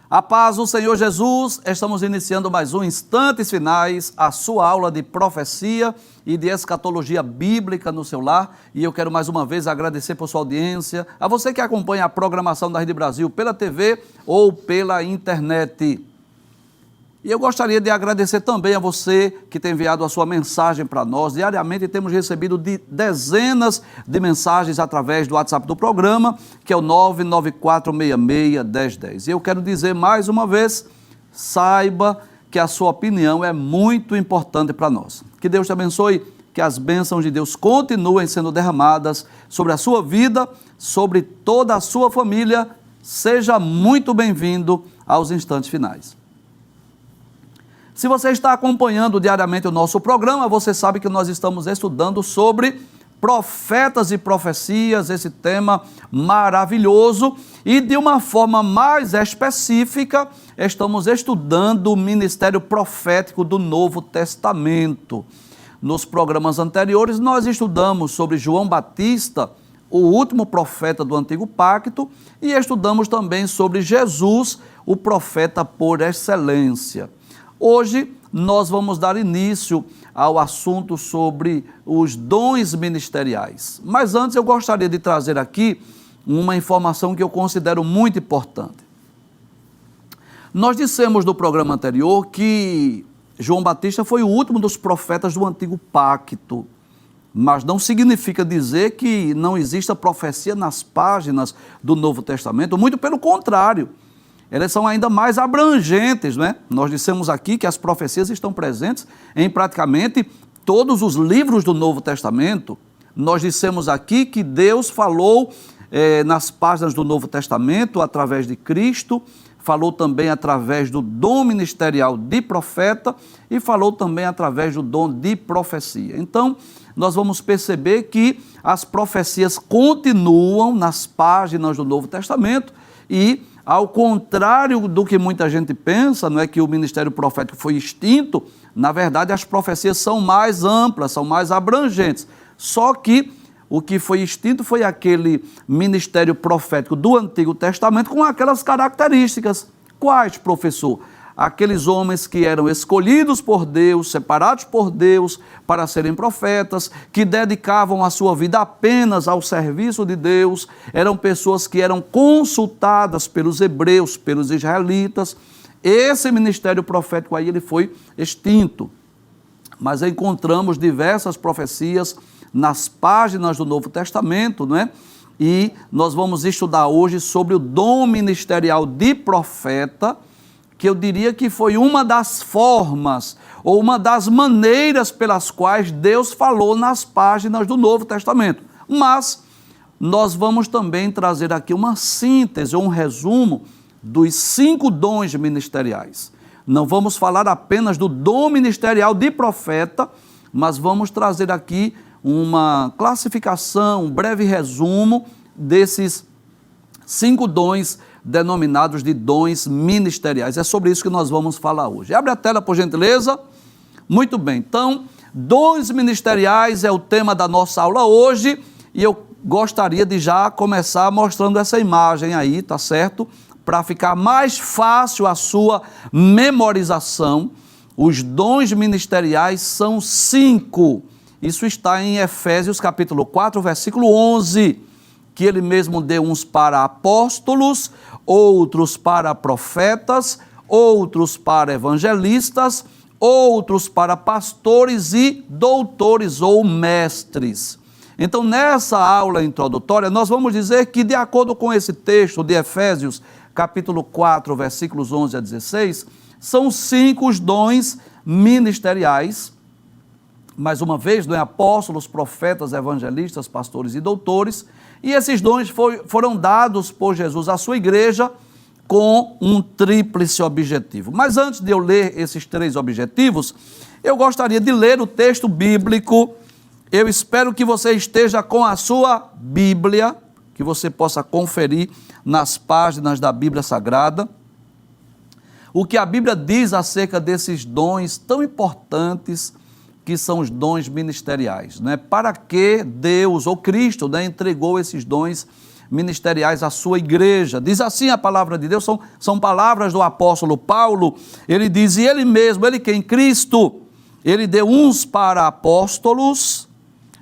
A paz do Senhor Jesus, estamos iniciando mais um Instantes Finais, a sua aula de profecia e de escatologia bíblica no seu lar. E eu quero mais uma vez agradecer por sua audiência, a você que acompanha a programação da Rede Brasil pela TV ou pela internet. E eu gostaria de agradecer também a você que tem enviado a sua mensagem para nós. Diariamente temos recebido dezenas de mensagens através do WhatsApp do programa, que é o 994661010. E eu quero dizer mais uma vez, saiba que a sua opinião é muito importante para nós. Que Deus te abençoe, que as bênçãos de Deus continuem sendo derramadas sobre a sua vida, sobre toda a sua família. Seja muito bem-vindo aos Instantes Finais. Se você está acompanhando diariamente o nosso programa, você sabe que nós estamos estudando sobre profetas e profecias, esse tema maravilhoso, e de uma forma mais específica, estamos estudando o ministério profético do Novo Testamento. Nos programas anteriores, nós estudamos sobre João Batista, o último profeta do Antigo Pacto, e estudamos também sobre Jesus, o profeta por excelência. Hoje nós vamos dar início ao assunto sobre os dons ministeriais. Mas antes eu gostaria de trazer aqui uma informação que eu considero muito importante. Nós dissemos no programa anterior que João Batista foi o último dos profetas do Antigo Pacto, mas não significa dizer que não exista profecia nas páginas do Novo Testamento, muito pelo contrário. Elas são ainda mais abrangentes, né? Nós dissemos aqui que as profecias estão presentes em praticamente todos os livros do Novo Testamento. Nós dissemos aqui que Deus falou nas páginas do Novo Testamento através de Cristo, falou também através do dom ministerial de profeta e falou também através do dom de profecia. Então, nós vamos perceber que as profecias continuam nas páginas do Novo Testamento e, ao contrário do que muita gente pensa, não é que o ministério profético foi extinto, na verdade as profecias são mais amplas, são mais abrangentes. Só que o que foi extinto foi aquele ministério profético do Antigo Testamento com aquelas características. Quais, professor? Aqueles homens que eram escolhidos por Deus, separados por Deus para serem profetas, que dedicavam a sua vida apenas ao serviço de Deus, eram pessoas que eram consultadas pelos hebreus, pelos israelitas. Esse ministério profético aí ele foi extinto, mas encontramos diversas profecias nas páginas do Novo Testamento, não é? E nós vamos estudar hoje sobre o dom ministerial de profeta, que eu diria que foi uma das formas, ou uma das maneiras pelas quais Deus falou nas páginas do Novo Testamento. Mas nós vamos também trazer aqui uma síntese, um resumo dos 5 dons ministeriais. Não vamos falar apenas do dom ministerial de profeta, mas vamos trazer aqui uma classificação, um breve resumo desses 5 dons denominados de dons ministeriais. É sobre isso que nós vamos falar hoje. Abre a tela, por gentileza. Muito bem. Então, dons ministeriais é o tema da nossa aula hoje e eu gostaria de já começar mostrando essa imagem aí, tá certo? Para ficar mais fácil a sua memorização. Os dons ministeriais são 5. Isso está em Efésios capítulo 4, versículo 11, que ele mesmo deu uns para apóstolos, outros para profetas, outros para evangelistas, outros para pastores e doutores ou mestres. Então, nessa aula introdutória, nós vamos dizer que, de acordo com esse texto de Efésios, capítulo 4, versículos 11 a 16, são 5 os dons ministeriais. Mais uma vez, não é? Apóstolos, profetas, evangelistas, pastores e doutores. E esses dons foram dados por Jesus à sua igreja com um tríplice objetivo. Mas antes de eu ler esses 3 objetivos, eu gostaria de ler o texto bíblico. Eu espero que você esteja com a sua Bíblia, que você possa conferir nas páginas da Bíblia Sagrada o que a Bíblia diz acerca desses dons tão importantes que são os dons ministeriais, né? Para que Deus ou Cristo, né, entregou esses dons ministeriais à sua igreja. Diz assim a palavra de Deus, são palavras do apóstolo Paulo. Ele diz, e ele mesmo, ele quem? Cristo, ele deu uns para apóstolos,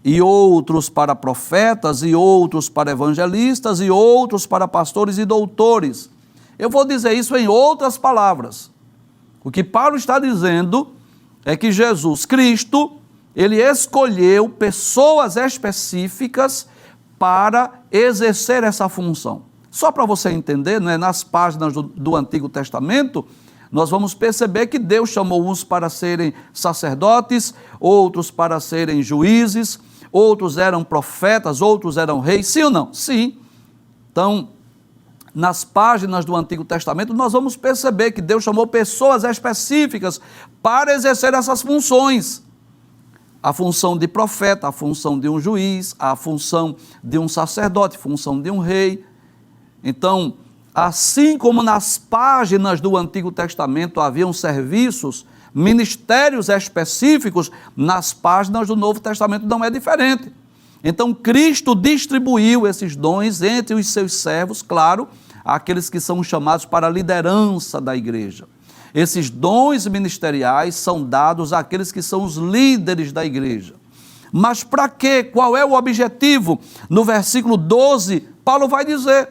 e outros para profetas, e outros para evangelistas, e outros para pastores e doutores. Eu vou dizer isso em outras palavras. O que Paulo está dizendo é que Jesus Cristo, ele escolheu pessoas específicas para exercer essa função. Só para você entender, né, nas páginas do Antigo Testamento, nós vamos perceber que Deus chamou uns para serem sacerdotes, outros para serem juízes, outros eram profetas, outros eram reis, sim ou não? Sim. Então, nas páginas do Antigo Testamento, nós vamos perceber que Deus chamou pessoas específicas para exercer essas funções. A função de profeta, a função de um juiz, a função de um sacerdote, a função de um rei. Então, assim como nas páginas do Antigo Testamento haviam serviços, ministérios específicos, nas páginas do Novo Testamento não é diferente. Então, Cristo distribuiu esses dons entre os seus servos, claro, aqueles que são chamados para a liderança da igreja. Esses dons ministeriais são dados àqueles que são os líderes da igreja. Mas para quê? Qual é o objetivo? No versículo 12, Paulo vai dizer,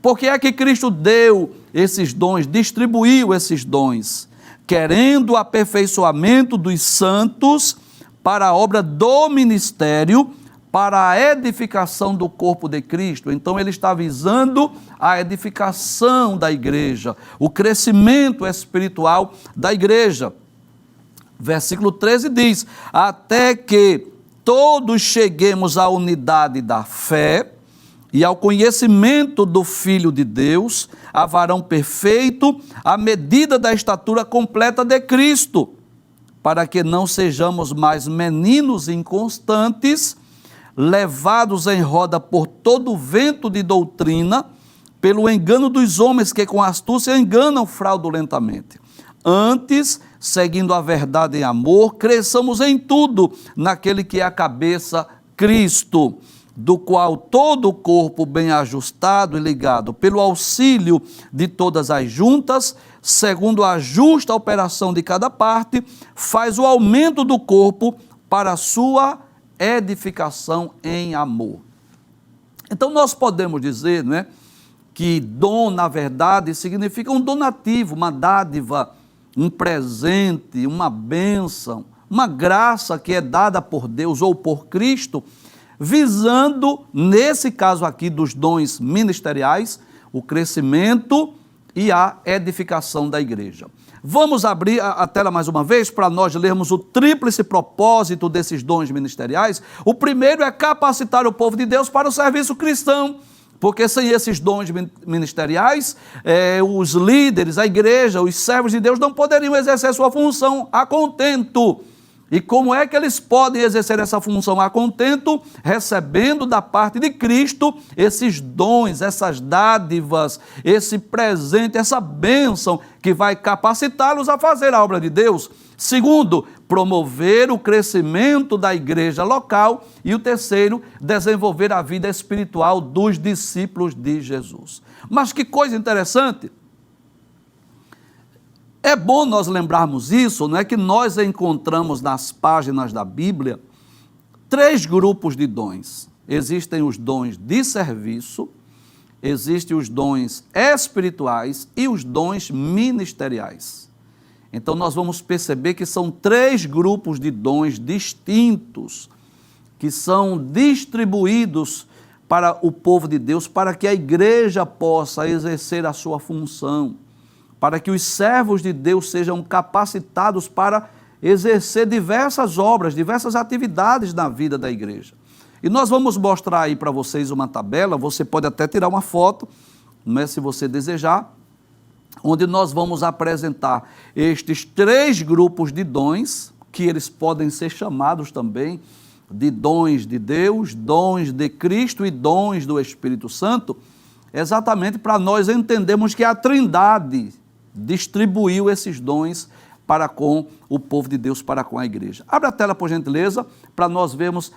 por que é que Cristo deu esses dons, distribuiu esses dons? Querendo o aperfeiçoamento dos santos para a obra do ministério, para a edificação do corpo de Cristo. Então ele está visando a edificação da igreja, o crescimento espiritual da igreja. Versículo 13 diz, até que todos cheguemos à unidade da fé e ao conhecimento do Filho de Deus, a varão perfeito, à medida da estatura completa de Cristo, para que não sejamos mais meninos inconstantes, levados em roda por todo o vento de doutrina, pelo engano dos homens que com astúcia enganam fraudulentamente. Antes, seguindo a verdade em amor, cresçamos em tudo naquele que é a cabeça, Cristo, do qual todo o corpo bem ajustado e ligado pelo auxílio de todas as juntas, segundo a justa operação de cada parte, faz o aumento do corpo para a sua edificação em amor. Então nós podemos dizer, não é, que dom, na verdade, significa um donativo, uma dádiva, um presente, uma bênção, uma graça que é dada por Deus ou por Cristo, visando, nesse caso aqui dos dons ministeriais, o crescimento e a edificação da igreja. Vamos abrir a tela mais uma vez para nós lermos o tríplice propósito desses dons ministeriais. O primeiro é capacitar o povo de Deus para o serviço cristão, porque sem esses dons ministeriais, os líderes, a igreja, os servos de Deus não poderiam exercer sua função a contento. E como é que eles podem exercer essa função a contento? Recebendo da parte de Cristo esses dons, essas dádivas, esse presente, essa bênção que vai capacitá-los a fazer a obra de Deus. Segundo, promover o crescimento da igreja local. E o terceiro, desenvolver a vida espiritual dos discípulos de Jesus. Mas que coisa interessante! É bom nós lembrarmos isso, não é, que nós encontramos nas páginas da Bíblia 3 grupos de dons. Existem os dons de serviço, existem os dons espirituais e os dons ministeriais. Então nós vamos perceber que são 3 grupos de dons distintos, que são distribuídos para o povo de Deus, para que a igreja possa exercer a sua função, para que os servos de Deus sejam capacitados para exercer diversas obras, diversas atividades na vida da igreja. E nós vamos mostrar aí para vocês uma tabela, você pode até tirar uma foto, não é, se você desejar, onde nós vamos apresentar estes 3 grupos de dons, que eles podem ser chamados também de dons de Deus, dons de Cristo e dons do Espírito Santo, exatamente para nós entendermos que a Trindade distribuiu esses dons para com o povo de Deus, para com a igreja. Abre a tela, por gentileza, para nós vermos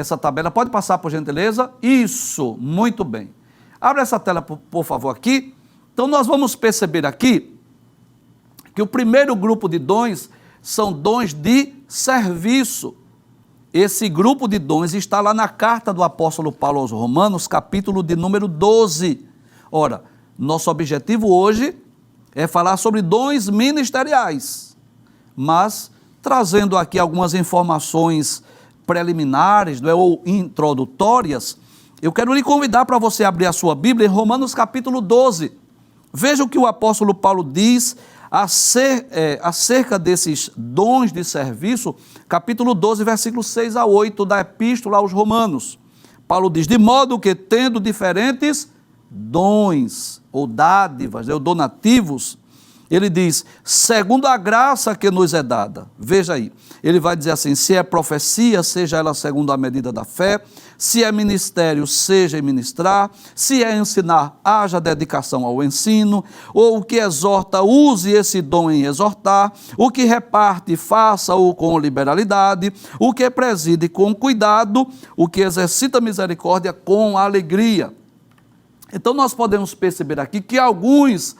essa tabela. Pode passar, por gentileza? Isso, muito bem. Abre essa tela, por favor, aqui. Então, nós vamos perceber aqui que o primeiro grupo de dons são dons de serviço. Esse grupo de dons está lá na carta do apóstolo Paulo aos Romanos, capítulo de número 12. Ora, nosso objetivo hoje é falar sobre dons ministeriais, mas trazendo aqui algumas informações preliminares, não é, ou introdutórias, eu quero lhe convidar para você abrir a sua Bíblia em Romanos capítulo 12. Veja o que o apóstolo Paulo diz acerca desses dons de serviço, capítulo 12, versículos 6 a 8 da Epístola aos Romanos. Paulo diz: de modo que, tendo diferentes dons, ou dádivas, ou donativos, ele diz, segundo a graça que nos é dada. Veja aí, ele vai dizer assim: se é profecia, seja ela segundo a medida da fé; se é ministério, seja em ministrar; se é ensinar, haja dedicação ao ensino; ou o que exorta, use esse dom em exortar; o que reparte, faça-o com liberalidade; o que preside, com cuidado; o que exercita misericórdia, com alegria. Então nós podemos perceber aqui que alguns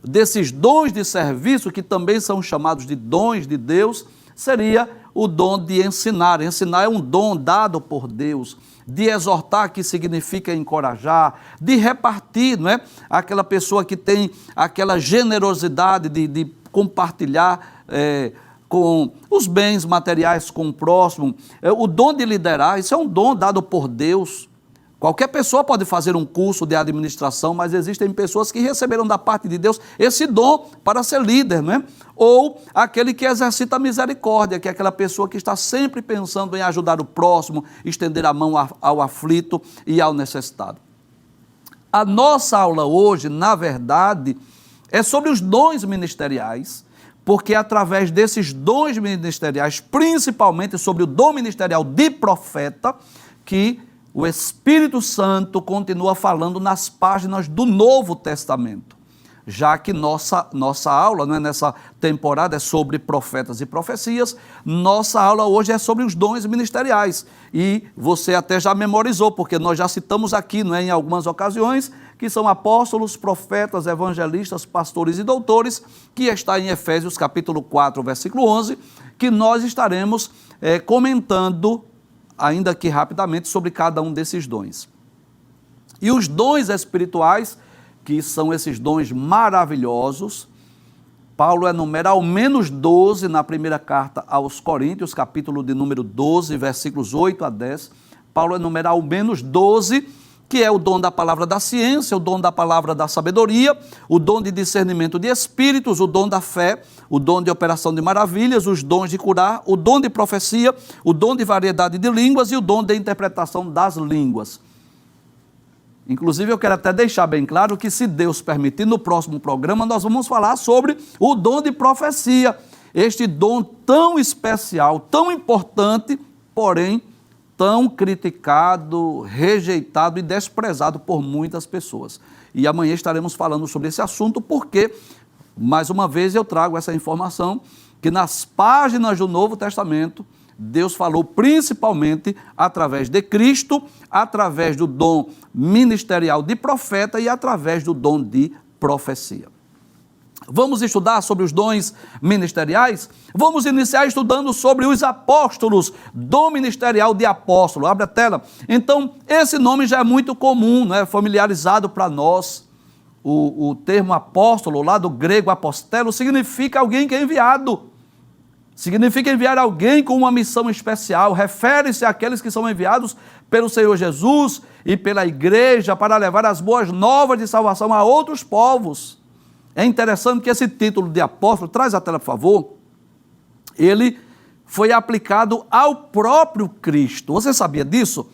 desses dons de serviço, que também são chamados de dons de Deus, seria o dom de ensinar. Ensinar é um dom dado por Deus. De exortar, que significa encorajar. De repartir, não é? Aquela pessoa que tem aquela generosidade de compartilhar com os bens materiais com o próximo. O dom de liderar, isso é um dom dado por Deus. Qualquer pessoa pode fazer um curso de administração, mas existem pessoas que receberam da parte de Deus esse dom para ser líder, não é? Ou aquele que exercita a misericórdia, que é aquela pessoa que está sempre pensando em ajudar o próximo, estender a mão ao aflito e ao necessitado. A nossa aula hoje, na verdade, é sobre os dons ministeriais, porque é através desses dons ministeriais, principalmente sobre o dom ministerial de profeta, que o Espírito Santo continua falando nas páginas do Novo Testamento, já que nossa aula, não é, nessa temporada é sobre profetas e profecias, nossa aula hoje é sobre os dons ministeriais. E você até já memorizou, porque nós já citamos aqui, não é, em algumas ocasiões, que são apóstolos, profetas, evangelistas, pastores e doutores, que está em Efésios capítulo 4, versículo 11, que nós estaremos comentando ainda que rapidamente, sobre cada um desses dons. E os dons espirituais, que são esses dons maravilhosos, Paulo enumera ao menos 12 na primeira carta aos Coríntios, capítulo de número 12, versículos 8 a 10. Paulo enumera ao menos 12, que é o dom da palavra da ciência, o dom da palavra da sabedoria, o dom de discernimento de espíritos, o dom da fé, o dom de operação de maravilhas, os dons de curar, o dom de profecia, o dom de variedade de línguas e o dom de interpretação das línguas. Inclusive, eu quero até deixar bem claro que, se Deus permitir, no próximo programa nós vamos falar sobre o dom de profecia, este dom tão especial, tão importante, porém tão criticado, rejeitado e desprezado por muitas pessoas. E amanhã estaremos falando sobre esse assunto, porque, mais uma vez, eu trago essa informação, que nas páginas do Novo Testamento, Deus falou principalmente através de Cristo, através do dom ministerial de profeta e através do dom de profecia. Vamos estudar sobre os dons ministeriais? Vamos iniciar estudando sobre os apóstolos, dom ministerial de apóstolo. Abre a tela. Então, esse nome já é muito comum, não é? Familiarizado para nós. O termo apóstolo, lá do grego apostelo, significa alguém que é enviado. Significa enviar alguém com uma missão especial. Refere-se àqueles que são enviados pelo Senhor Jesus e pela igreja para levar as boas novas de salvação a outros povos. É interessante que esse título de apóstolo, traz a tela por favor, ele foi aplicado ao próprio Cristo. Você sabia disso?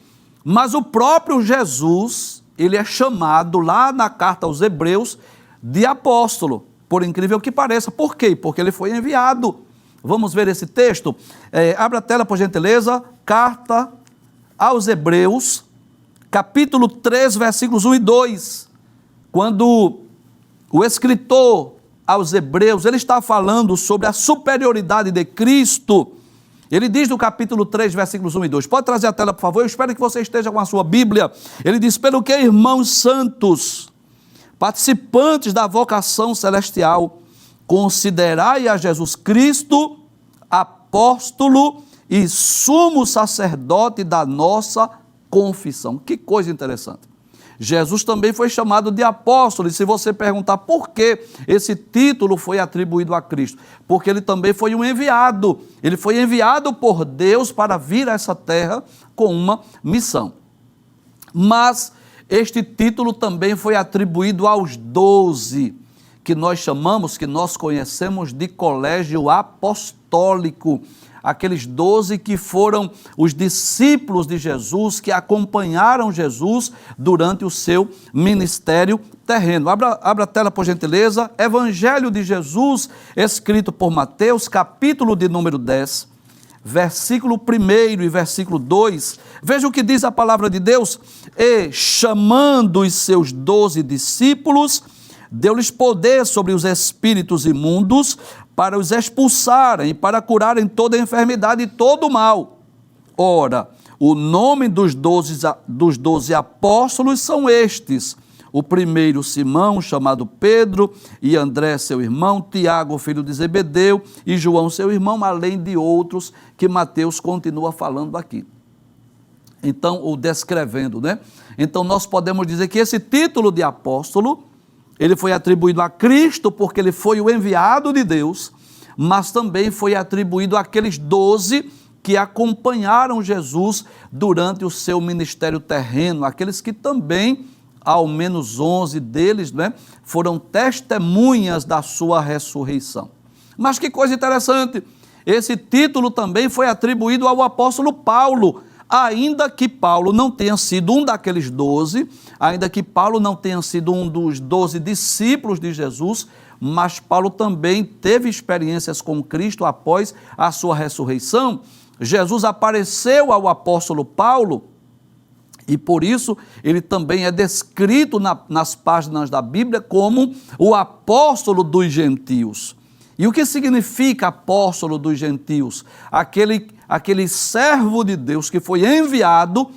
Mas o próprio Jesus, ele é chamado lá na carta aos Hebreus de apóstolo, por incrível que pareça. Por quê? Porque ele foi enviado. Vamos ver esse texto? Abre a tela, por gentileza. Carta aos Hebreus, capítulo 3, versículos 1 e 2. Quando o escritor aos Hebreus, ele está falando sobre a superioridade de Cristo Ele diz no capítulo 3, versículos 1 e 2. Pode trazer a tela, por favor? Eu espero que você esteja com a sua Bíblia. Ele diz: pelo que, irmãos santos, participantes da vocação celestial, considerai a Jesus Cristo, apóstolo e sumo sacerdote da nossa confissão. Que coisa interessante. Jesus também foi chamado de apóstolo, e se você perguntar por que esse título foi atribuído a Cristo, porque ele também foi um enviado, ele foi enviado por Deus para vir a essa terra com uma missão. Mas este título também foi atribuído aos 12, que nós chamamos, que nós conhecemos de colégio apostólico, aqueles 12 que foram os discípulos de Jesus, que acompanharam Jesus durante o seu ministério terreno. Abra a tela, por gentileza. Evangelho de Jesus, escrito por Mateus, capítulo de número 10, versículo 1 e versículo 2. Veja o que diz a palavra de Deus. E, chamando os seus 12 discípulos, deu-lhes poder sobre os espíritos imundos, para os expulsarem e para curarem toda enfermidade e todo mal. Ora, o nome dos 12 apóstolos são estes: o primeiro, Simão, chamado Pedro, e André, seu irmão, Tiago, filho de Zebedeu, e João, seu irmão, além de outros que Mateus continua falando aqui. Então, o descrevendo, né? Então, nós podemos dizer que esse título de apóstolo, ele foi atribuído a Cristo porque ele foi o enviado de Deus, mas também foi atribuído àqueles 12 que acompanharam Jesus durante o seu ministério terreno, aqueles que também, ao menos 11 deles, né, foram testemunhas da sua ressurreição. Mas que coisa interessante, esse título também foi atribuído ao apóstolo Paulo, ainda que Paulo não tenha sido um daqueles 12, ainda que Paulo não tenha sido um dos 12 discípulos de Jesus, mas Paulo também teve experiências com Cristo após a sua ressurreição. Jesus apareceu ao apóstolo Paulo e por isso ele também é descrito nas páginas da Bíblia como o apóstolo dos gentios. E o que significa apóstolo dos gentios? Aquele servo de Deus que foi enviado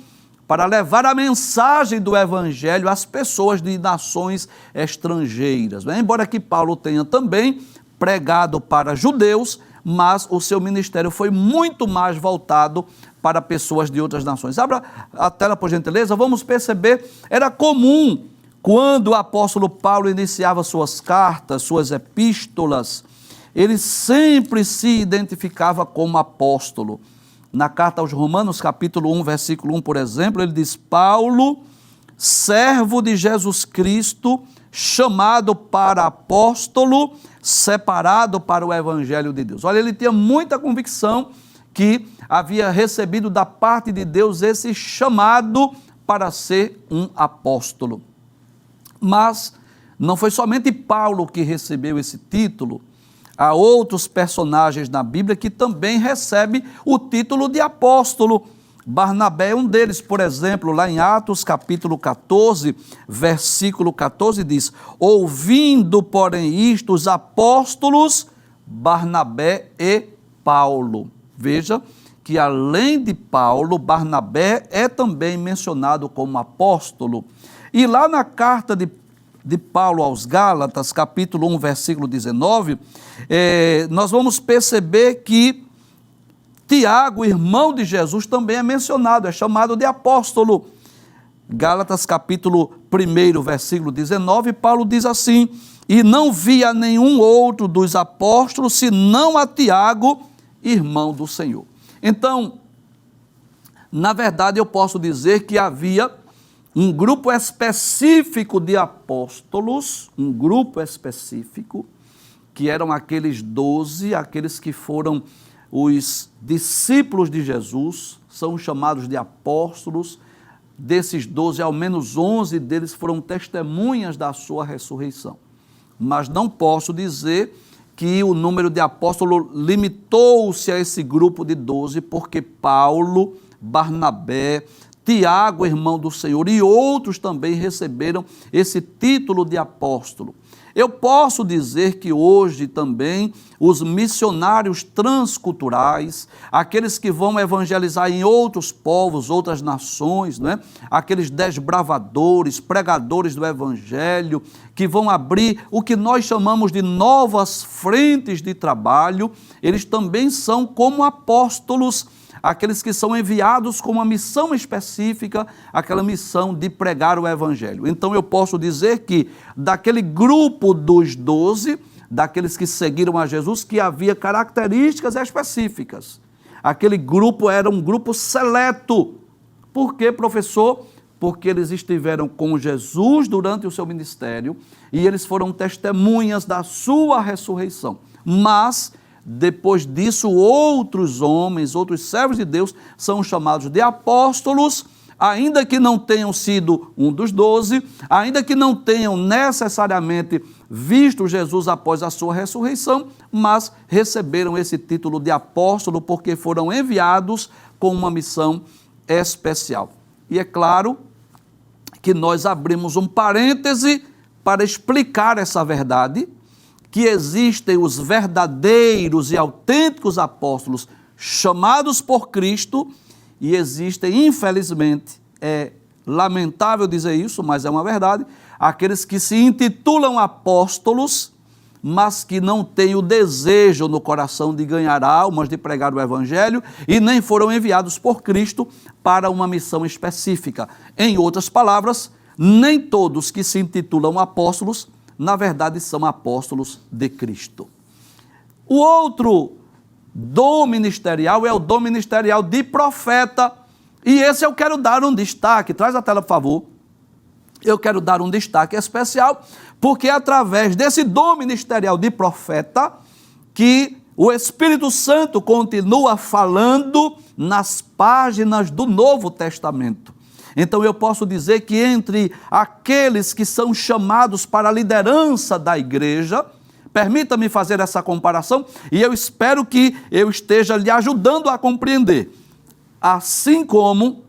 para levar a mensagem do Evangelho às pessoas de nações estrangeiras. Embora que Paulo tenha também pregado para judeus, mas o seu ministério foi muito mais voltado para pessoas de outras nações. Abra a tela, por gentileza. Vamos perceber, era comum, quando o apóstolo Paulo iniciava suas cartas, suas epístolas, ele sempre se identificava como apóstolo. Na carta aos Romanos, capítulo 1, versículo 1, por exemplo, ele diz: Paulo, servo de Jesus Cristo, chamado para apóstolo, separado para o Evangelho de Deus. Olha, ele tinha muita convicção que havia recebido da parte de Deus esse chamado para ser um apóstolo. Mas não foi somente Paulo que recebeu esse título. Há outros personagens na Bíblia que também recebem o título de apóstolo. Barnabé é um deles, por exemplo, lá em Atos capítulo 14, versículo 14 diz: ouvindo, porém, isto, os apóstolos Barnabé e Paulo. Veja que além de Paulo, Barnabé é também mencionado como apóstolo. E lá na carta de Paulo aos Gálatas, capítulo 1, versículo 19, nós vamos perceber que Tiago, irmão de Jesus, também é mencionado, é chamado de apóstolo. Gálatas capítulo 1, versículo 19, Paulo diz assim: e não via nenhum outro dos apóstolos, senão a Tiago, irmão do Senhor. Então, na verdade, eu posso dizer que havia um grupo específico de apóstolos, um grupo específico, que eram aqueles 12, aqueles que foram os discípulos de Jesus, são chamados de apóstolos. Desses 12, ao menos 11 deles foram testemunhas da sua ressurreição. Mas não posso dizer que o número de apóstolos limitou-se a esse grupo de 12, porque Paulo, Barnabé, Tiago, irmão do Senhor, e outros também receberam esse título de apóstolo. Eu posso dizer que hoje também os missionários transculturais, aqueles que vão evangelizar em outros povos, outras nações, né? Aqueles desbravadores, pregadores do evangelho, que vão abrir o que nós chamamos de novas frentes de trabalho, eles também são como apóstolos, aqueles que são enviados com uma missão específica, aquela missão de pregar o evangelho. Então eu posso dizer que daquele grupo dos 12, daqueles que seguiram a Jesus, que havia características específicas. Aquele grupo era um grupo seleto. Por quê, professor? Porque eles estiveram com Jesus durante o seu ministério e eles foram testemunhas da sua ressurreição. Mas depois disso, outros homens, outros servos de Deus são chamados de apóstolos, ainda que não tenham sido um dos 12, ainda que não tenham necessariamente visto Jesus após a sua ressurreição, mas receberam esse título de apóstolo porque foram enviados com uma missão especial. E é claro que nós abrimos um parêntese para explicar essa verdade, que existem os verdadeiros e autênticos apóstolos chamados por Cristo e existem, infelizmente, é lamentável dizer isso, mas é uma verdade, aqueles que se intitulam apóstolos, mas que não têm o desejo no coração de ganhar almas, de pregar o evangelho e nem foram enviados por Cristo para uma missão específica. Em outras palavras, nem todos que se intitulam apóstolos na verdade são apóstolos de Cristo. O outro dom ministerial é o dom ministerial de profeta, e esse eu quero dar um destaque, traz a tela por favor, eu quero dar um destaque especial, porque é através desse dom ministerial de profeta que o Espírito Santo continua falando nas páginas do Novo Testamento. Então eu posso dizer que entre aqueles que são chamados para a liderança da igreja, permita-me fazer essa comparação e eu espero que eu esteja lhe ajudando a compreender. Assim como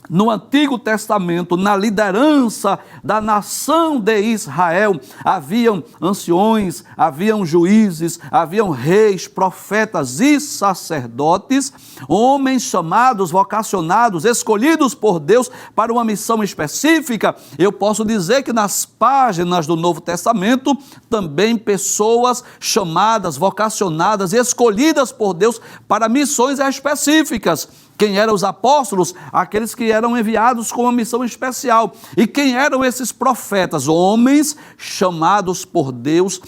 no Antigo Testamento, na liderança da nação de Israel, haviam anciões, haviam juízes, haviam reis, profetas e sacerdotes, homens chamados, vocacionados, escolhidos por Deus para uma missão específica. Eu posso dizer que nas páginas do Novo Testamento, também pessoas chamadas, vocacionadas, escolhidas por Deus para missões específicas. Quem eram os apóstolos? Aqueles que eram enviados com uma missão especial. E quem eram esses profetas? Homens chamados por Deus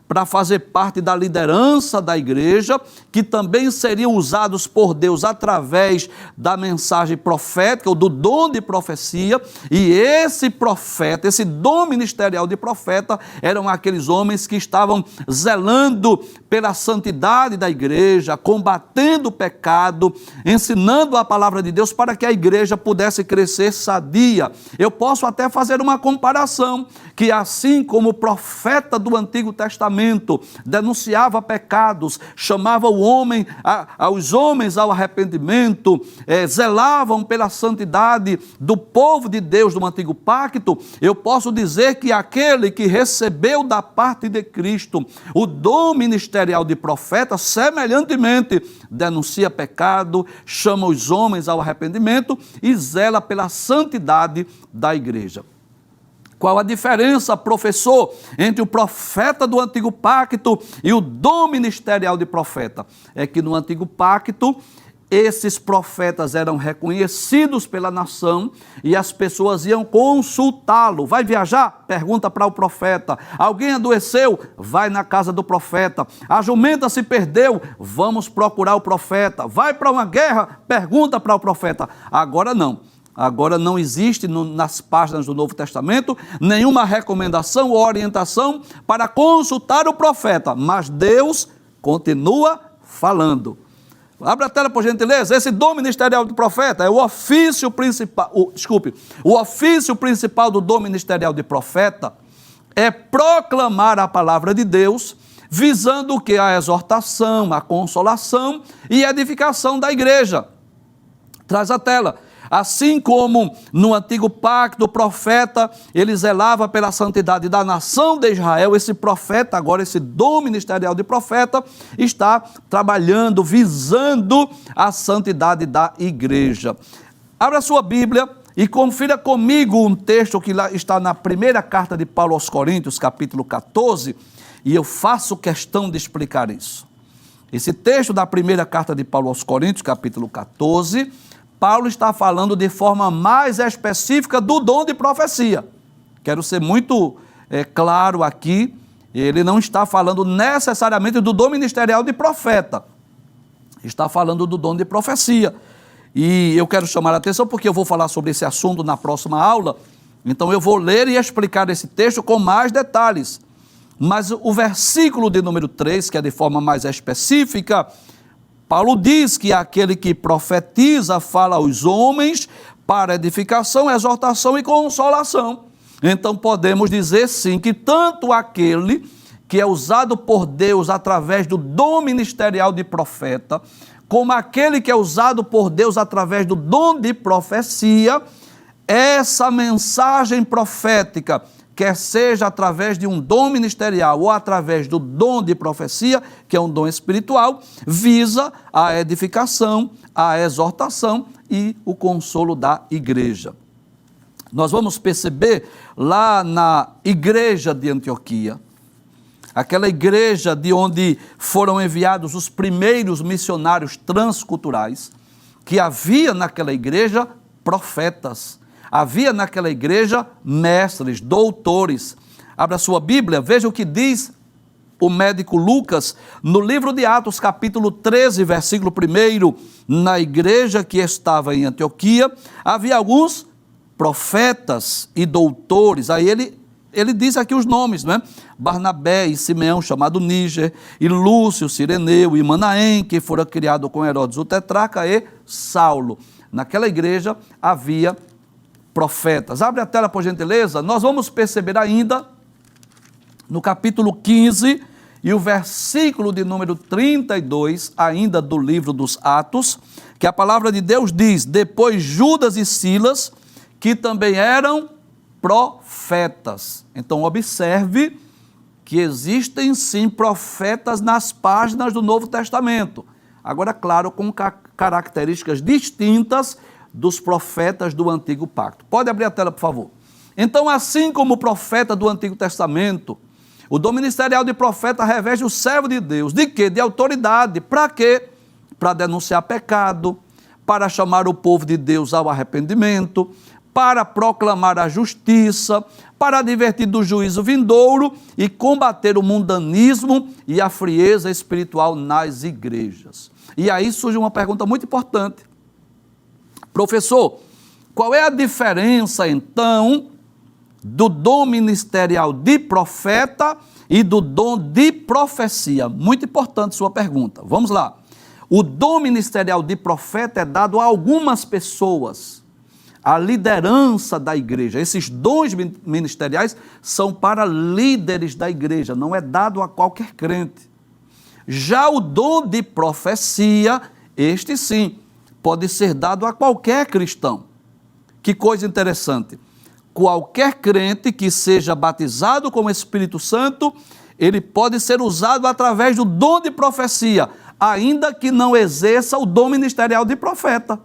para fazer parte da liderança da igreja, que também seriam usados por Deus através da mensagem profética, ou do dom de profecia, e esse profeta, esse dom ministerial de profeta, eram aqueles homens que estavam zelando pela santidade da igreja, combatendo o pecado, ensinando a palavra de Deus para que a igreja pudesse crescer sadia. Eu posso até fazer uma comparação, que assim como o profeta do Antigo Testamento denunciava pecados, chamava os homens ao arrependimento, zelavam pela santidade do povo de Deus do Antigo Pacto, eu posso dizer que aquele que recebeu da parte de Cristo o dom ministerial de profeta, semelhantemente denuncia pecado, chama os homens ao arrependimento e zela pela santidade da igreja. Qual a diferença, professor, entre o profeta do Antigo Pacto e o dom ministerial de profeta? É que no Antigo Pacto, esses profetas eram reconhecidos pela nação e as pessoas iam consultá-lo. Vai viajar? Pergunta para o profeta. Alguém adoeceu? Vai na casa do profeta. A jumenta se perdeu? Vamos procurar o profeta. Vai para uma guerra? Pergunta para o profeta. Agora não. Agora não existe nas páginas do Novo Testamento nenhuma recomendação ou orientação para consultar o profeta, mas Deus continua falando. Abra a tela, por gentileza. Esse dom ministerial do profeta é o ofício principal, o ofício principal do dom ministerial de profeta é proclamar a palavra de Deus, visando o que? A exortação, a consolação e a edificação da igreja. Traz a tela. Assim como no antigo pacto, o profeta, ele zelava pela santidade da nação de Israel, esse profeta, agora esse dom ministerial de profeta, está trabalhando, visando a santidade da igreja. Abra sua Bíblia e confira comigo um texto que lá está na primeira carta de Paulo aos Coríntios, capítulo 14, e eu faço questão de explicar isso. Esse texto da primeira carta de Paulo aos Coríntios, capítulo 14, Paulo está falando de forma mais específica do dom de profecia. Quero ser muito claro aqui, ele não está falando necessariamente do dom ministerial de profeta, está falando do dom de profecia. E eu quero chamar a atenção porque eu vou falar sobre esse assunto na próxima aula, então eu vou ler e explicar esse texto com mais detalhes. Mas o versículo de número 3, que é de forma mais específica, Paulo diz que aquele que profetiza fala aos homens para edificação, exortação e consolação. Então podemos dizer sim que tanto aquele que é usado por Deus através do dom ministerial de profeta, como aquele que é usado por Deus através do dom de profecia, essa mensagem profética, quer seja através de um dom ministerial ou através do dom de profecia, que é um dom espiritual, visa a edificação, a exortação e o consolo da igreja. Nós vamos perceber lá na igreja de Antioquia, aquela igreja de onde foram enviados os primeiros missionários transculturais, que havia naquela igreja profetas, havia naquela igreja mestres, doutores. Abra sua Bíblia, veja o que diz o médico Lucas no livro de Atos, capítulo 13, versículo 1. Na igreja que estava em Antioquia, havia alguns profetas e doutores. Aí ele diz aqui os nomes, não é? Barnabé e Simeão, chamado Níger, e Lúcio, Cireneu e Manaém, que fora criado com Herodes o tetrarca, e Saulo. Naquela igreja havia profetas. Abre a tela, por gentileza. Nós vamos perceber ainda no capítulo 15 e o versículo de número 32, ainda do livro dos Atos, que a palavra de Deus diz: depois Judas e Silas, que também eram profetas. Então observe que existem sim profetas nas páginas do Novo Testamento. Agora, claro, com características distintas dos profetas do Antigo Pacto. Pode abrir a tela, por favor. Então, assim como o profeta do Antigo Testamento, o dom ministerial de profeta reveste o servo de Deus. De quê? De autoridade. Para quê? Para denunciar pecado, para chamar o povo de Deus ao arrependimento, para proclamar a justiça, para advertir do juízo vindouro e combater o mundanismo e a frieza espiritual nas igrejas. E aí surge uma pergunta muito importante. Professor, qual é a diferença, então, do dom ministerial de profeta e do dom de profecia? Muito importante sua pergunta. Vamos lá. O dom ministerial de profeta é dado a algumas pessoas, a liderança da igreja. Esses dons ministeriais são para líderes da igreja, não é dado a qualquer crente. Já o dom de profecia, este sim, pode ser dado a qualquer cristão. Que coisa interessante. Qualquer crente que seja batizado com o Espírito Santo, ele pode ser usado através do dom de profecia, ainda que não exerça o dom ministerial de profeta.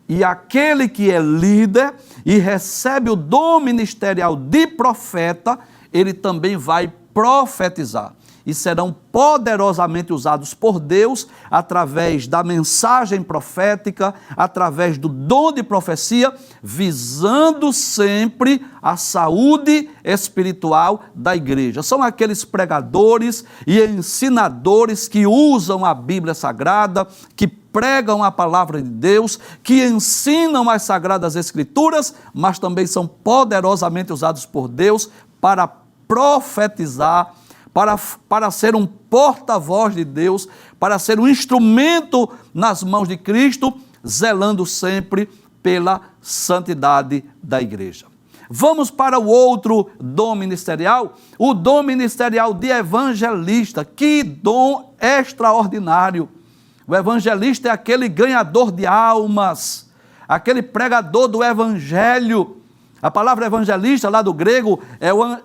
E aquele que é líder e recebe o dom ministerial de profeta, ele também vai profetizar. E serão poderosamente usados por Deus através da mensagem profética, através do dom de profecia, visando sempre a saúde espiritual da igreja. São aqueles pregadores e ensinadores que usam a Bíblia Sagrada, que pregam a palavra de Deus, que ensinam as Sagradas Escrituras, mas também são poderosamente usados por Deus para profetizar, para ser um porta-voz de Deus, para ser um instrumento nas mãos de Cristo, zelando sempre pela santidade da igreja. Vamos para o outro dom ministerial, o dom ministerial de evangelista. Que dom extraordinário! O evangelista é aquele ganhador de almas, aquele pregador do evangelho. A palavra evangelista, lá do grego,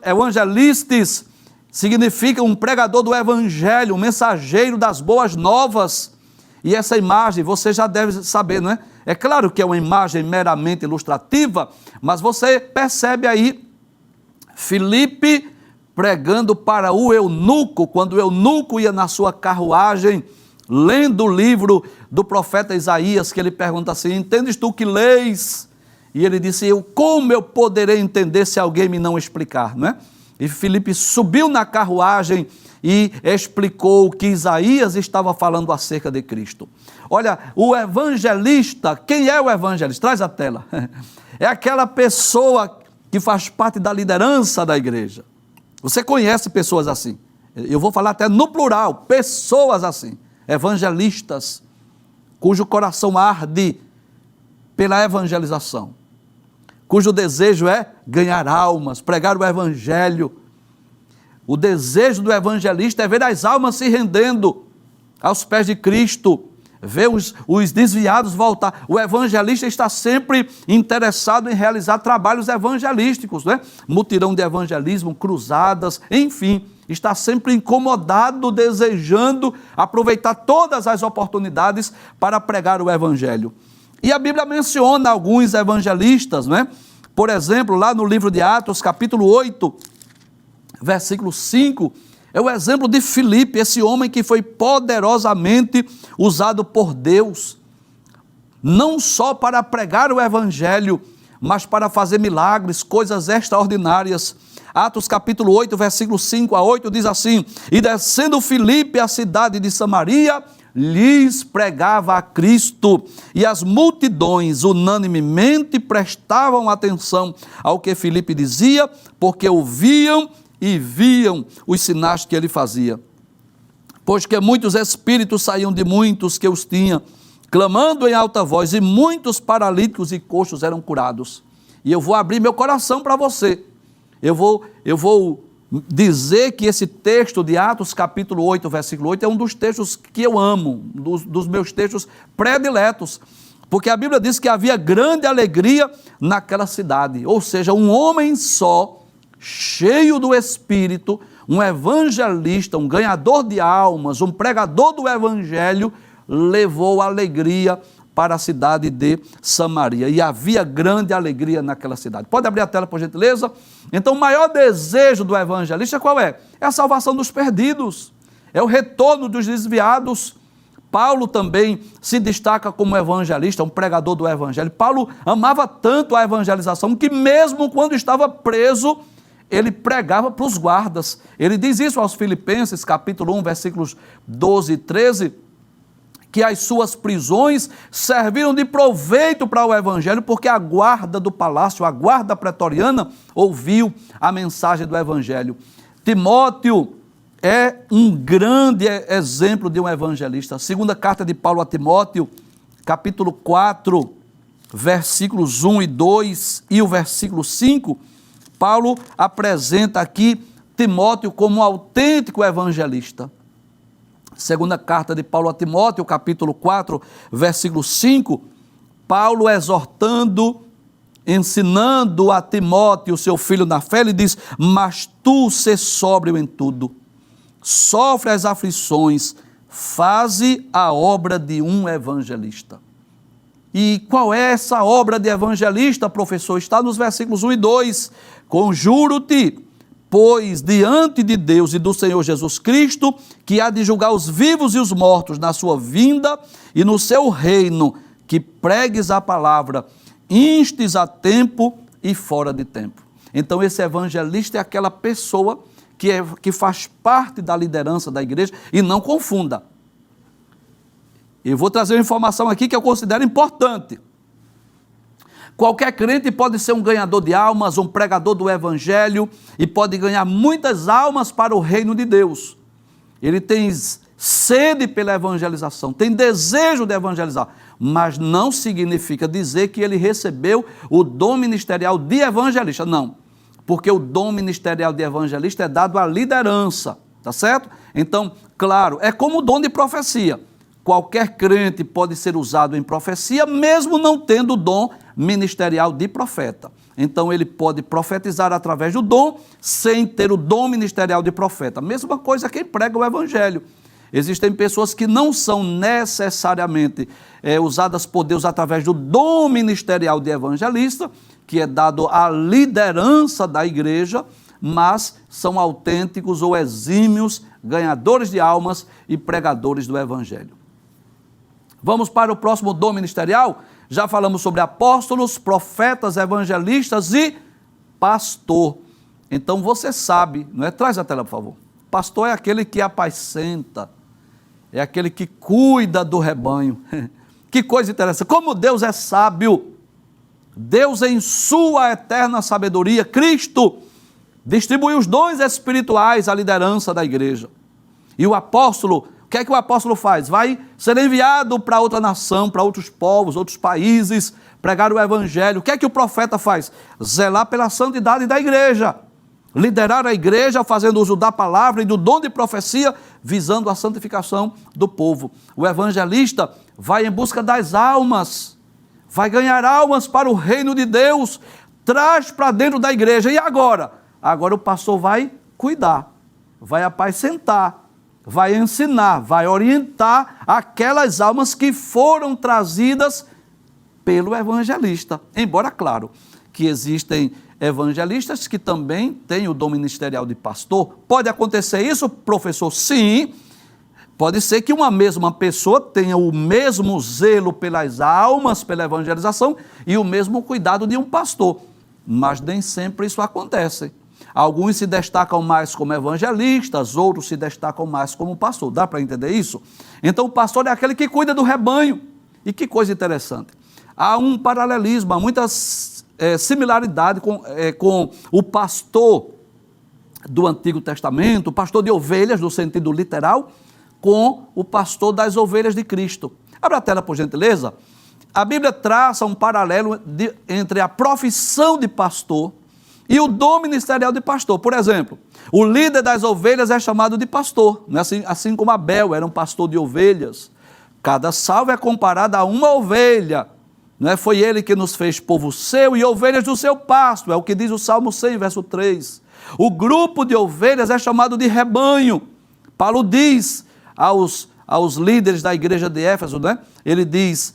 evangelistes, significa um pregador do evangelho, um mensageiro das boas novas. E essa imagem, você já deve saber, não é? É claro que é uma imagem meramente ilustrativa, mas você percebe aí Filipe pregando para o eunuco, quando o eunuco ia na sua carruagem, lendo o livro do profeta Isaías, que ele pergunta assim: entendes tu que leis? E ele disse: como eu poderei entender se alguém me não explicar, não é? E Filipe subiu na carruagem e explicou o que Isaías estava falando acerca de Cristo. Olha, o evangelista, quem é o evangelista? Traz a tela. É aquela pessoa que faz parte da liderança da igreja. Você conhece pessoas assim. Eu vou falar até no plural, pessoas assim, evangelistas, cujo coração arde pela evangelização, cujo desejo é ganhar almas, pregar o evangelho. O desejo do evangelista é ver as almas se rendendo aos pés de Cristo, ver os desviados voltar. O evangelista está sempre interessado em realizar trabalhos evangelísticos, né? Mutirão de evangelismo, cruzadas, enfim, está sempre incomodado, desejando aproveitar todas as oportunidades para pregar o evangelho. E a Bíblia menciona alguns evangelistas, né? Por exemplo, lá no livro de Atos, capítulo 8, versículo 5, é o exemplo de Filipe, esse homem que foi poderosamente usado por Deus, não só para pregar o evangelho, mas para fazer milagres, coisas extraordinárias. Atos capítulo 8, versículo 5 a 8, diz assim: e descendo Filipe à cidade de Samaria, lhes pregava a Cristo, e as multidões unanimemente prestavam atenção ao que Filipe dizia, porque ouviam e viam os sinais que ele fazia. Pois que muitos espíritos saíam de muitos que os tinham, clamando em alta voz, e muitos paralíticos e coxos eram curados. E eu vou abrir meu coração para você. Eu vou dizer que esse texto de Atos capítulo 8, versículo 8, é um dos textos que eu amo, dos meus textos prediletos, porque a Bíblia diz que havia grande alegria naquela cidade, ou seja, um homem só, cheio do Espírito, um evangelista, um ganhador de almas, um pregador do evangelho, levou alegria para a cidade de Samaria, e havia grande alegria naquela cidade. Pode abrir a tela, por gentileza? Então, o maior desejo do evangelista qual é? É a salvação dos perdidos, é o retorno dos desviados. Paulo também se destaca como evangelista, um pregador do evangelho. Paulo amava tanto a evangelização que mesmo quando estava preso, ele pregava para os guardas. Ele diz isso aos Filipenses, capítulo 1, versículos 12 e 13, que as suas prisões serviram de proveito para o evangelho, porque a guarda do palácio, a guarda pretoriana, ouviu a mensagem do evangelho. Timóteo é um grande exemplo de um evangelista. A segunda carta de Paulo a Timóteo, capítulo 4, versículos 1 e 2 e o versículo 5, Paulo apresenta aqui Timóteo como um autêntico evangelista. Segunda carta de Paulo a Timóteo, capítulo 4, versículo 5, Paulo exortando, ensinando a Timóteo, seu filho na fé, ele diz: mas tu sê sóbrio em tudo, sofre as aflições, faze a obra de um evangelista. E qual é essa obra de evangelista, professor? Está nos versículos 1 e 2, conjuro-te, pois diante de Deus e do Senhor Jesus Cristo, que há de julgar os vivos e os mortos na sua vinda e no seu reino, que pregues a palavra, instes a tempo e fora de tempo. Então esse evangelista é aquela pessoa que faz parte da liderança da igreja, e não confunda. Eu vou trazer uma informação aqui que eu considero importante. Qualquer crente pode ser um ganhador de almas, um pregador do evangelho, e pode ganhar muitas almas para o reino de Deus. Ele tem sede pela evangelização, tem desejo de evangelizar, mas não significa dizer que ele recebeu o dom ministerial de evangelista, não, porque o dom ministerial de evangelista é dado à liderança, tá certo? Então, claro, é como o dom de profecia. qualquer crente pode ser usado em profecia, mesmo não tendo o dom ministerial de profeta. Então ele pode profetizar através do dom, sem ter o dom ministerial de profeta. Mesma coisa quem prega o evangelho. Existem pessoas que não são necessariamente usadas por Deus através do dom ministerial de evangelista, que é dado à liderança da igreja, mas são autênticos ou exímios ganhadores de almas e pregadores do evangelho. Vamos para o próximo dom ministerial? Já falamos sobre apóstolos, profetas, evangelistas e pastor. Então você sabe, não é? Traz a tela, por favor. Pastor é aquele que apacenta, é aquele que cuida do rebanho. Que coisa interessante. Como Deus é sábio. Deus, em sua eterna sabedoria, Cristo, distribuiu os dons espirituais à liderança da igreja. E o apóstolo, o que é que o apóstolo faz? Vai ser enviado para outra nação, para outros povos, outros países, pregar o evangelho. O que é que o profeta faz? Zelar pela santidade da igreja. Liderar a igreja fazendo uso da palavra e do dom de profecia, visando a santificação do povo. O evangelista vai em busca das almas, vai ganhar almas para o reino de Deus, traz para dentro da igreja. E agora? Agora o pastor vai cuidar, vai apacentar, vai ensinar, vai orientar aquelas almas que foram trazidas pelo evangelista. Embora, claro, que existem evangelistas que também têm o dom ministerial de pastor. Pode acontecer isso, professor? Sim. Pode ser que uma mesma pessoa tenha o mesmo zelo pelas almas, pela evangelização e o mesmo cuidado de um pastor. Mas nem sempre isso acontece. Alguns se destacam mais como evangelistas, outros se destacam mais como pastor. Dá para entender isso? Então o pastor é aquele que cuida do rebanho. E que coisa interessante. Há um paralelismo, há muitas similaridades com o pastor do Antigo Testamento, o pastor de ovelhas, no sentido literal, com o pastor das ovelhas de Cristo. Abra a tela, por gentileza. A Bíblia traça um paralelo entre a profissão de pastor e o dom ministerial de pastor. Por exemplo, o líder das ovelhas é chamado de pastor, né? assim como Abel era um pastor de ovelhas. Cada salvo é comparado a uma ovelha. Não é? Foi ele que nos fez povo seu e ovelhas do seu pasto, é o que diz o Salmo 100, verso 3. O grupo de ovelhas é chamado de rebanho. Paulo diz aos líderes da igreja de Éfeso, né? Ele diz,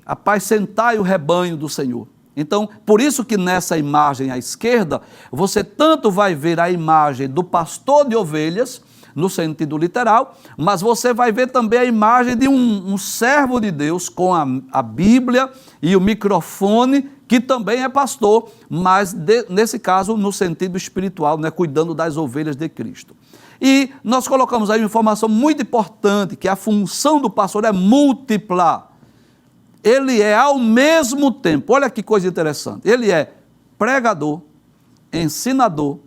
apacentai o rebanho do Senhor. Então, por isso que nessa imagem à esquerda, você tanto vai ver a imagem do pastor de ovelhas, no sentido literal, mas você vai ver também a imagem de um servo de Deus com a Bíblia e o microfone, que também é pastor, mas nesse caso no sentido espiritual, né, cuidando das ovelhas de Cristo. E nós colocamos aí uma informação muito importante, que a função do pastor é múltipla. Ele é ao mesmo tempo, olha que coisa interessante, ele é pregador, ensinador,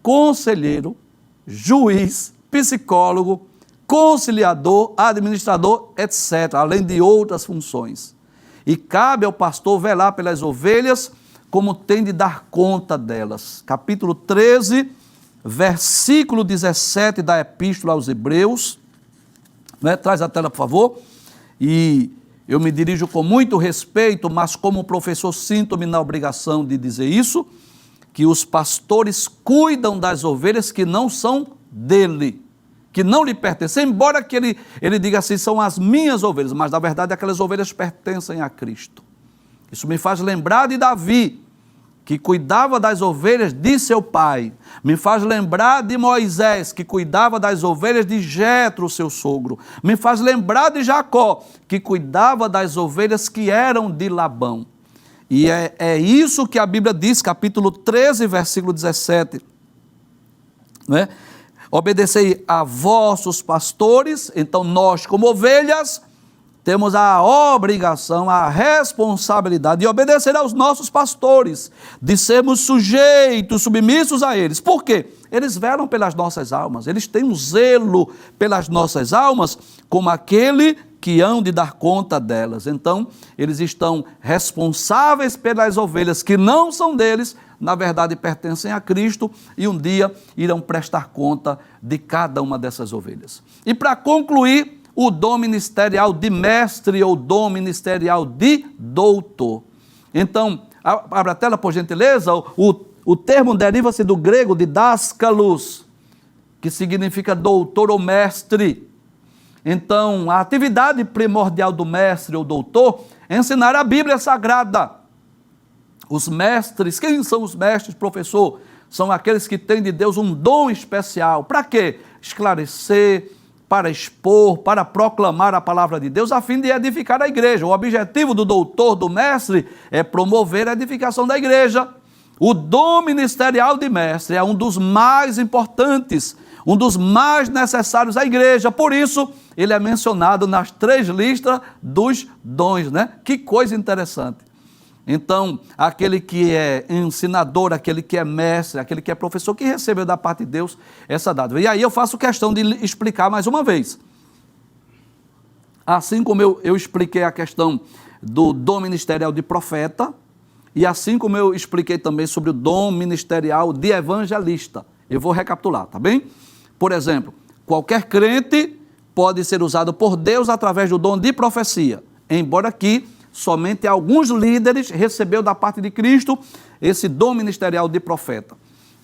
conselheiro, juiz, psicólogo, conciliador, administrador, etc., além de outras funções. E cabe ao pastor velar pelas ovelhas, como tem de dar conta delas. Capítulo 13, versículo 17 da Epístola aos Hebreus, né? Traz a tela, por favor. E eu me dirijo com muito respeito, mas como professor sinto-me na obrigação de dizer isso, que os pastores cuidam das ovelhas que não são dele, que não lhe pertencem, embora que ele diga assim, são as minhas ovelhas, mas na verdade aquelas ovelhas pertencem a Cristo. Isso me faz lembrar de Davi, que cuidava das ovelhas de seu pai. Me faz lembrar de Moisés, que cuidava das ovelhas de Jetro, seu sogro. Me faz lembrar de Jacó, que cuidava das ovelhas que eram de Labão. E é isso que a Bíblia diz, capítulo 13, versículo 17. Né? Obedecei a vossos pastores, então nós como ovelhas temos a obrigação, a responsabilidade de obedecer aos nossos pastores, de sermos sujeitos, submissos a eles. Por quê? Eles velam pelas nossas almas, eles têm um zelo pelas nossas almas, como aquele que hão de dar conta delas. Então, eles estão responsáveis pelas ovelhas que não são deles, na verdade pertencem a Cristo, e um dia irão prestar conta de cada uma dessas ovelhas. E para concluir, o dom ministerial de mestre ou dom ministerial de doutor. Então, abra a tela, por gentileza. O termo deriva-se do grego didáskalos, que significa doutor ou mestre. Então, a atividade primordial do mestre ou doutor é ensinar a Bíblia Sagrada. Os mestres, quem são os mestres, professor? São aqueles que têm de Deus um dom especial. Para quê? Esclarecer, para expor, para proclamar a palavra de Deus, a fim de edificar a igreja. O objetivo do doutor, do mestre, é promover a edificação da igreja. O dom ministerial de mestre é um dos mais importantes, um dos mais necessários à igreja. Por isso, ele é mencionado nas 3 listas dos dons, né? Que coisa interessante. Então, aquele que é ensinador, aquele que é mestre, aquele que é professor, que recebeu da parte de Deus essa dádiva. E aí eu faço questão de explicar mais uma vez. Assim como eu expliquei a questão do dom ministerial de profeta, e assim como eu expliquei também sobre o dom ministerial de evangelista. Eu vou recapitular, tá bem? Por exemplo, qualquer crente pode ser usado por Deus através do dom de profecia, embora aqui somente alguns líderes receberam da parte de Cristo esse dom ministerial de profeta.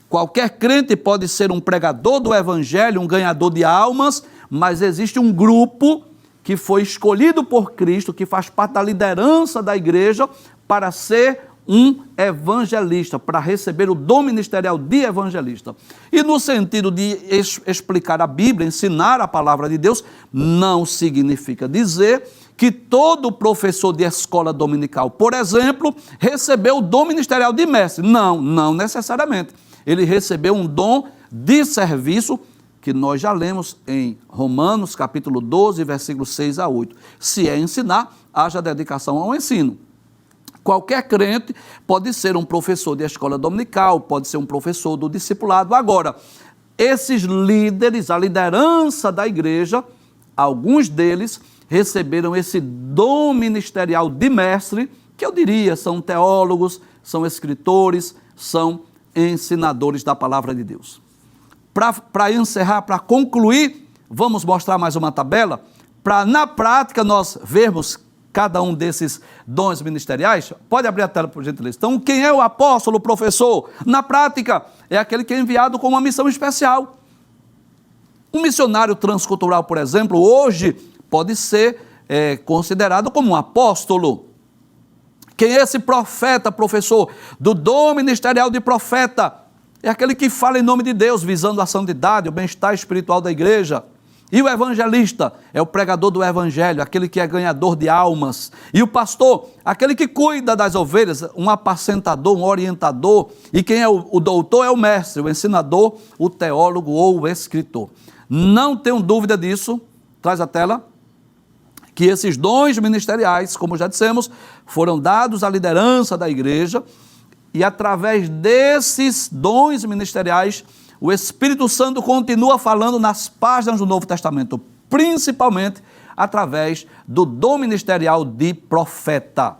Qualquer crente pode ser um pregador do evangelho, um ganhador de almas, mas existe um grupo que foi escolhido por Cristo, que faz parte da liderança da igreja, para ser um evangelista, para receber o dom ministerial de evangelista. E no sentido de explicar a Bíblia, ensinar a palavra de Deus, não significa dizer que todo professor de escola dominical, por exemplo, recebeu o dom ministerial de mestre. Não necessariamente. Ele recebeu um dom de serviço, que nós já lemos em Romanos, capítulo 12, versículos 6 a 8. Se é ensinar, haja dedicação ao ensino. Qualquer crente pode ser um professor de escola dominical, pode ser um professor do discipulado. Agora, esses líderes, a liderança da igreja, alguns deles receberam esse dom ministerial de mestre, que eu diria são teólogos, são escritores, são ensinadores da palavra de Deus. Para encerrar, para concluir, vamos mostrar mais uma tabela, para na prática nós vermos cada um desses dons ministeriais. Pode abrir a tela, por gentileza. Então, quem é o apóstolo, o professor? Na prática, é aquele que é enviado com uma missão especial. Um missionário transcultural, por exemplo, hoje pode ser considerado como um apóstolo. Quem é esse profeta, professor? Do dom ministerial de profeta. É aquele que fala em nome de Deus, visando a santidade, o bem-estar espiritual da igreja. E o evangelista é o pregador do evangelho, aquele que é ganhador de almas. E o pastor, aquele que cuida das ovelhas, um apacentador, um orientador. E quem é o doutor é o mestre, o ensinador, o teólogo ou o escritor. Não tenho dúvida disso, traz a tela, que esses dons ministeriais, como já dissemos, foram dados à liderança da igreja. E através desses dons ministeriais, o Espírito Santo continua falando nas páginas do Novo Testamento, principalmente através do dom ministerial de profeta.